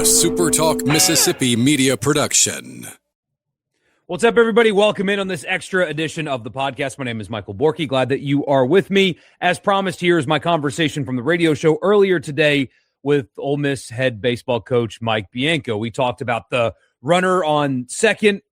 SuperTalk Mississippi media production. What's up, everybody? Welcome in on this extra edition of the podcast. My name is Michael Borky. Glad that you are with me. As promised, here is my conversation from the radio show earlier today with Ole Miss head baseball coach Mike Bianco. We talked about the runner on second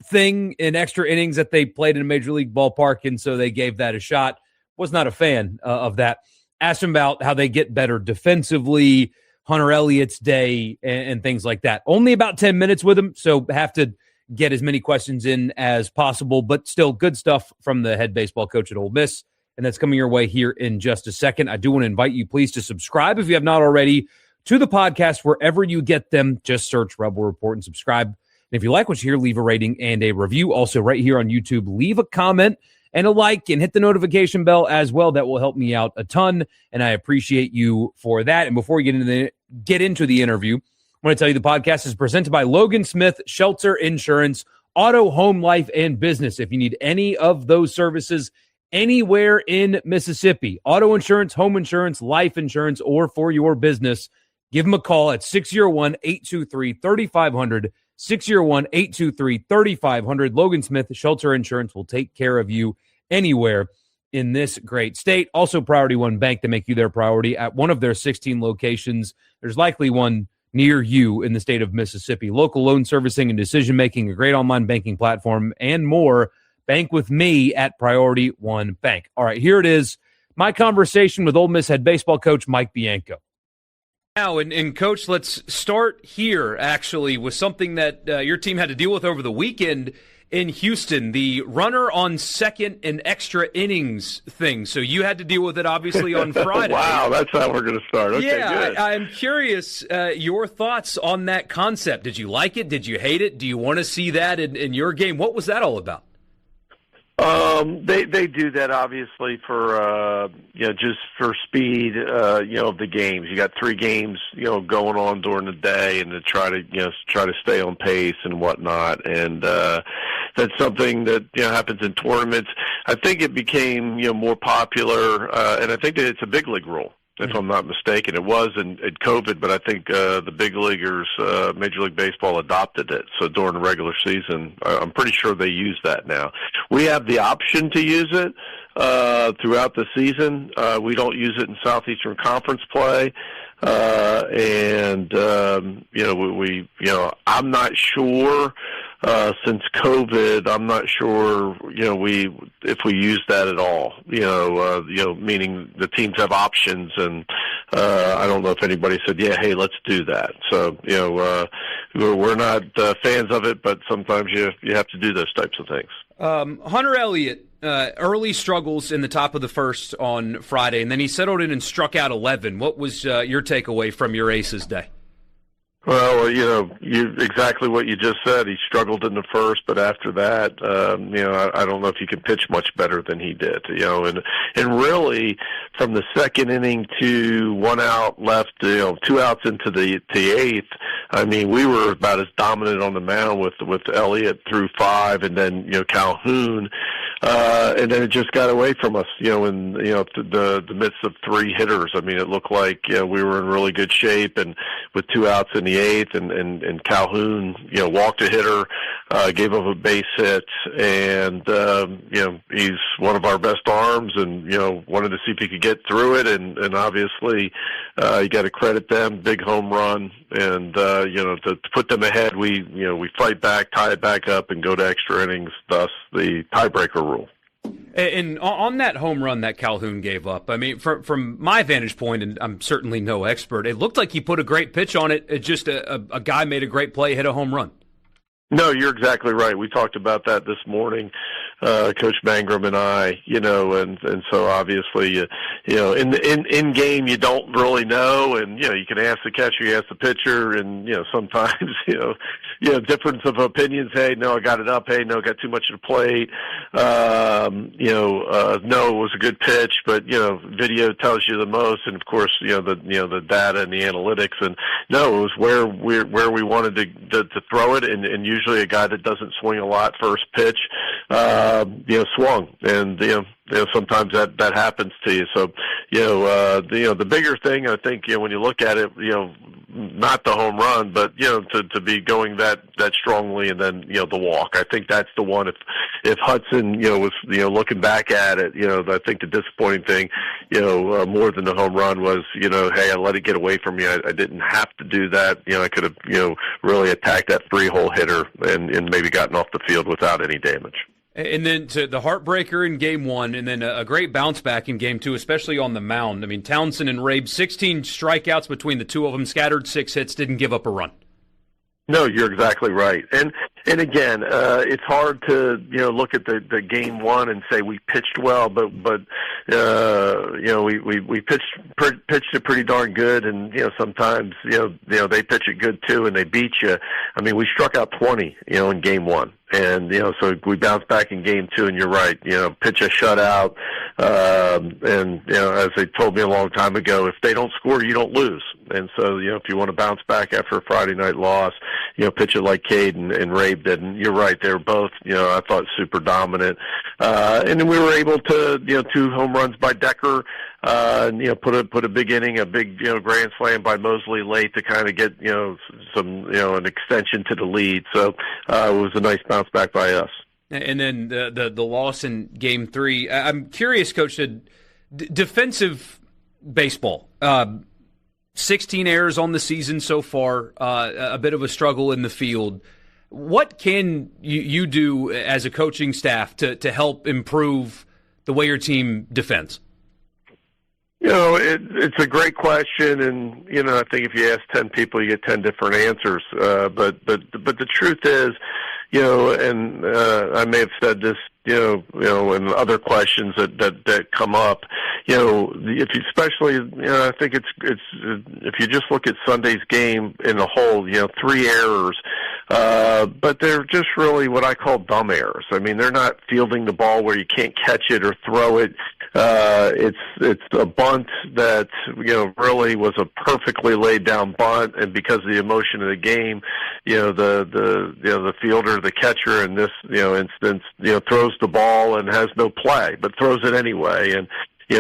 thing in extra innings that they played in a major league ballpark, and so they gave that a shot. Was not a fan of that. Asked him about how they get better defensively, Hunter Elliott's day, and things like that. Only about 10 minutes with him, so have to get as many questions in as possible, but still good stuff from the head baseball coach at Ole Miss, and that's coming your way here in just a second. I do want to invite you, please, to subscribe if you have not already to the podcast wherever you get them. Just search Rebel Report and subscribe. And if you like what you hear, leave a rating and a review. Also, right here on YouTube, leave a comment and a like and hit the notification bell as well. That will help me out a ton, and I appreciate you for that. And before we get into the interview, I want to tell you the podcast is presented by Logan Smith Shelter Insurance, Auto, Home, Life, and Business. If you need any of those services anywhere in Mississippi, auto insurance, home insurance, life insurance, or for your business, give them a call at 601-823-3500, 601-823-3500. Logan Smith Shelter Insurance will take care of you anywhere in this great state. Also, Priority One Bank to make you their priority at one of their 16 locations. There's likely one near you in the state of Mississippi. Local loan servicing and decision-making, a great online banking platform, and more. Bank with me at Priority One Bank. All right, here it is. My conversation with Ole Miss head baseball coach Mike Bianco. Now, and Coach, let's start here, actually, with something that your team had to deal with over the weekend in Houston, the runner on second and extra innings thing. So you had to deal with it, obviously, on Friday. Wow, that's how we're going to start. Okay, yeah, good. I'm curious your thoughts on that concept. Did you like it? Did you hate it? Do you want to see that in your game? What was that all about? They do that obviously for just for speed of the games. You got 3 games going on during the day, and to try to stay on pace and whatnot. And that's something that happens in tournaments. I think it became more popular, and I think that it's a big league rule, if I'm not mistaken. It was in COVID, but I think the big leaguers, Major League Baseball, adopted it. So during the regular season, I'm pretty sure they use that now. We have the option to use it throughout the season. We don't use it in Southeastern Conference play. I'm not sure. Since COVID, I'm not sure, if we use that at all, meaning the teams have options, and I don't know if anybody said, yeah, hey, let's do that. So, we're not fans of it, but sometimes you have to do those types of things. Hunter Elliott, early struggles in the top of the first on Friday, and then he settled in and struck out 11. What was your takeaway from your Aces day? Well, you exactly what you just said. He struggled in the first, but after that, I don't know if you can pitch much better than he did. And really from the second inning to 1 out left, 2 outs into the 8th. I mean, we were about as dominant on the mound with Elliott through 5, and then Calhoun. And then it just got away from us, in the midst of 3 hitters. I mean, it looked like we were in really good shape, and with 2 outs in the 8th, and Calhoun, walked a hitter, gave up a base hit, and he's one of our best arms, and wanted to see if he could get through it, and obviously you got to credit them, big home run, and to put them ahead, we fight back, tie it back up, and go to extra innings. Thus the tiebreaker rule. And on that home run that Calhoun gave up, I mean, from my vantage point, and I'm certainly no expert, it looked like he put a great pitch on it. It just a guy made a great play, hit a home run. No, you're exactly right. We talked about that this morning, Coach Mangrum and I, and so obviously, in game you don't really know, and you can ask the catcher, you ask the pitcher, and sometimes difference of opinions. Hey, no, I got it up. Hey, no, I got too much of the plate. No, it was a good pitch, but video tells you the most, and of course, the data and the analytics, and no, it was where we wanted to throw it, and usually a guy that doesn't swing a lot first pitch, swung, and sometimes that happens to you. So the bigger thing, I think, when you look at it, not the home run, but to be going that strongly, and then the walk. I think that's the one. If Hudson was looking back at it, I think the disappointing thing more than the home run was hey, I let it get away from me. I didn't have to do that. I could have really attacked that 3-hole hitter and maybe gotten off the field without any damage. And then to the heartbreaker in Game 1, and then a great bounce back in Game 2, especially on the mound. I mean, Townsend and Rabe, 16 strikeouts between the two of them, scattered 6 hits, didn't give up a run. No, you're exactly right. And again, it's hard to look at the Game 1 and say we pitched well, but we pitched it pretty darn good, and sometimes they pitch it good too, and they beat you. I mean, we struck out 20 in Game 1. And, so we bounced back in Game 2, and you're right, pitch a shutout. And, as they told me a long time ago, if they don't score, you don't lose. And so, if you want to bounce back after a Friday night loss, pitch it like Cade and Rabe did. And you're right, they were both, I thought super dominant. And then we were able to, 2 home runs by Decker, and, put a big inning, a big, grand slam by Mosley late to kind of get, some, an extension to the lead. So, it was a nice bounce back by us. And then the loss in Game 3. I'm curious, Coach, defensive baseball. 16 errors on the season so far, a bit of a struggle in the field. What can you do as a coaching staff to help improve the way your team defends? It's a great question, and I think if you ask 10 people, you get 10 different answers. But the truth is, and I may have said this, in other questions that come up, if you especially, I think it's if you just look at Sunday's game in the whole, 3 errors, but they're just really what I call dumb errors. I mean, they're not fielding the ball where you can't catch it or throw it. It's a bunt that really was a perfectly laid down bunt, and because of the emotion of the game, the fielder, the catcher in this instance, throws the ball and has no play, but throws it anyway, and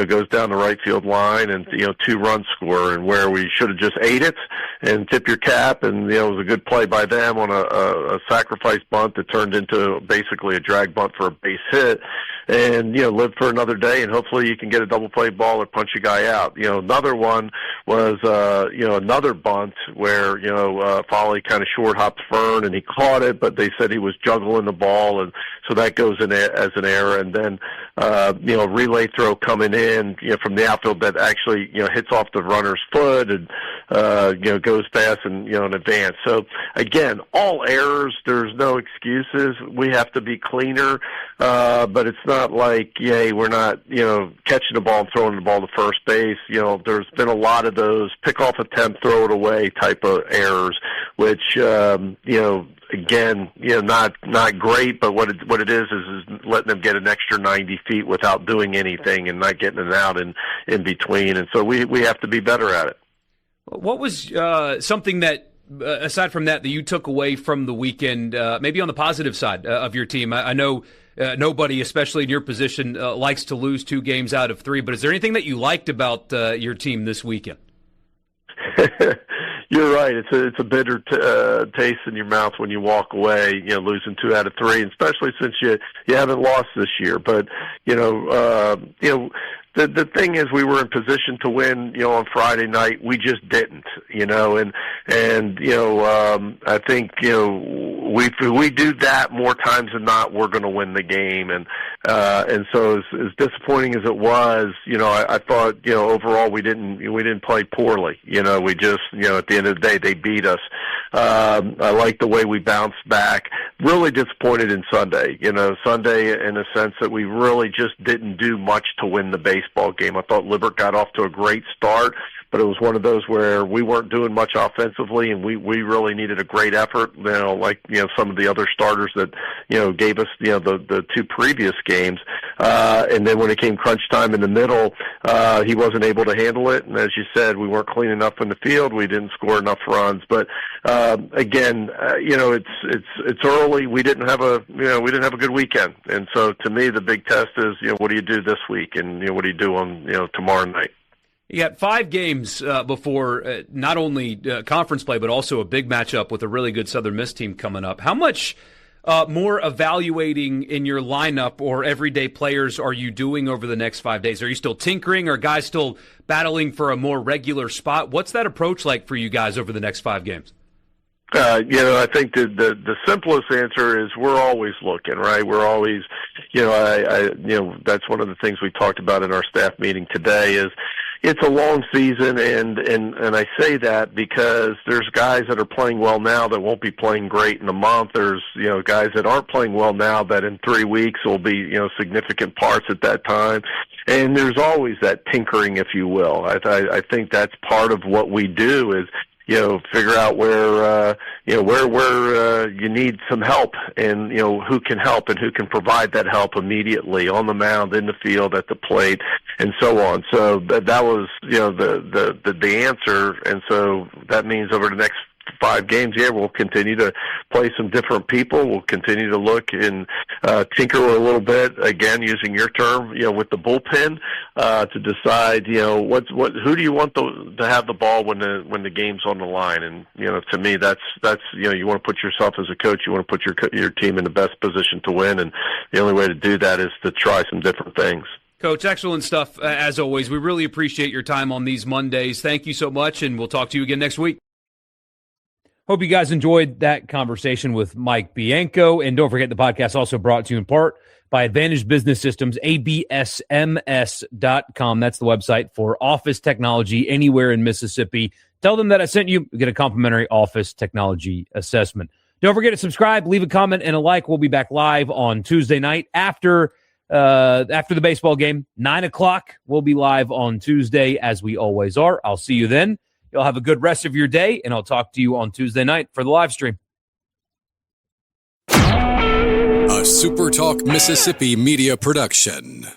goes down the right field line, and 2 runs score, and where we should have just ate it and tip your cap, and it was a good play by them on a sacrifice bunt that turned into basically a drag bunt for a base hit, and live for another day, and hopefully you can get a double play ball or punch a guy out. Another one was another bunt where Foley kind of short hopped Fern, and he caught it, but they said he was juggling the ball, and so that goes in as an error. And then relay throw coming in from the outfield that actually hits off the runner's foot and goes past and in advance. So again, all errors. There's no excuses. We have to be cleaner, but it's not like we're not catching the ball and throwing the ball to first base. There's been a lot of those pick off attempt, throw it away type of errors, which again, not great, but what it is letting them get an extra 90 feet without doing anything and not getting it out in between. And so we have to be better at it. What was something that, aside from that you took away from the weekend, maybe on the positive side of your team? I know nobody, especially in your position, likes to lose 2 games out of 3, but is there anything that you liked about your team this weekend? You're right. It's a bitter taste in your mouth when you walk away, losing 2 out of 3, and especially since you haven't lost this year. But the thing is, we were in position to win, on Friday night. We just didn't, and I think if we do that more times than not, we're going to win the game. And so as disappointing as it was, I thought, overall we didn't play poorly. We just, at the end of the day, they beat us. I like the way we bounced back. Really disappointed in Sunday. Sunday in a sense that we really just didn't do much to win the baseball game. I thought Libert got off to a great start, but it was one of those where we weren't doing much offensively, and we really needed a great effort, like some of the other starters that gave us the 2 previous games. And then when it came crunch time in the middle, he wasn't able to handle it. And as you said, we weren't clean enough in the field. We didn't score enough runs. But again, it's early. We didn't have a good weekend. And so to me, the big test is what do you do this week, and what do you do on tomorrow night. You got 5 games before not only conference play, but also a big matchup with a really good Southern Miss team coming up. How much more evaluating in your lineup or everyday players are you doing over the next 5 days? Are you still tinkering? Are guys still battling for a more regular spot? What's that approach like for you guys over the next 5 games? I think the simplest answer is we're always looking, right? We're always, that's one of the things we talked about in our staff meeting today is it's a long season, and I say that because there's guys that are playing well now that won't be playing great in a month. There's, guys that aren't playing well now that in 3 weeks will be, significant parts at that time. And there's always that tinkering, if you will. I think that's part of what we do is, figure out where you need some help and, who can help and who can provide that help immediately on the mound, in the field, at the plate, and so on. So that was, the answer. And so that means over the next 5 games, we'll continue to play some different people. We'll continue to look and tinker a little bit, again, using your term, with the bullpen to decide, who do you want to have the ball when the game's on the line? And to me, that's you want to put yourself as a coach, you want to put your team in the best position to win, and the only way to do that is to try some different things. Coach, excellent stuff as always. We really appreciate your time on these Mondays. Thank you so much, and we'll talk to you again next week. Hope you guys enjoyed that conversation with Mike Bianco. And don't forget, the podcast also brought to you in part by Advantage Business Systems, absms.com. That's the website for office technology anywhere in Mississippi. Tell them that I sent you. Get a complimentary office technology assessment. Don't forget to subscribe, leave a comment, and a like. We'll be back live on Tuesday night after the baseball game. 9 o'clock, we'll be live on Tuesday, as we always are. I'll see you then. You'll have a good rest of your day, and I'll talk to you on Tuesday night for the live stream. A SuperTalk Mississippi media production.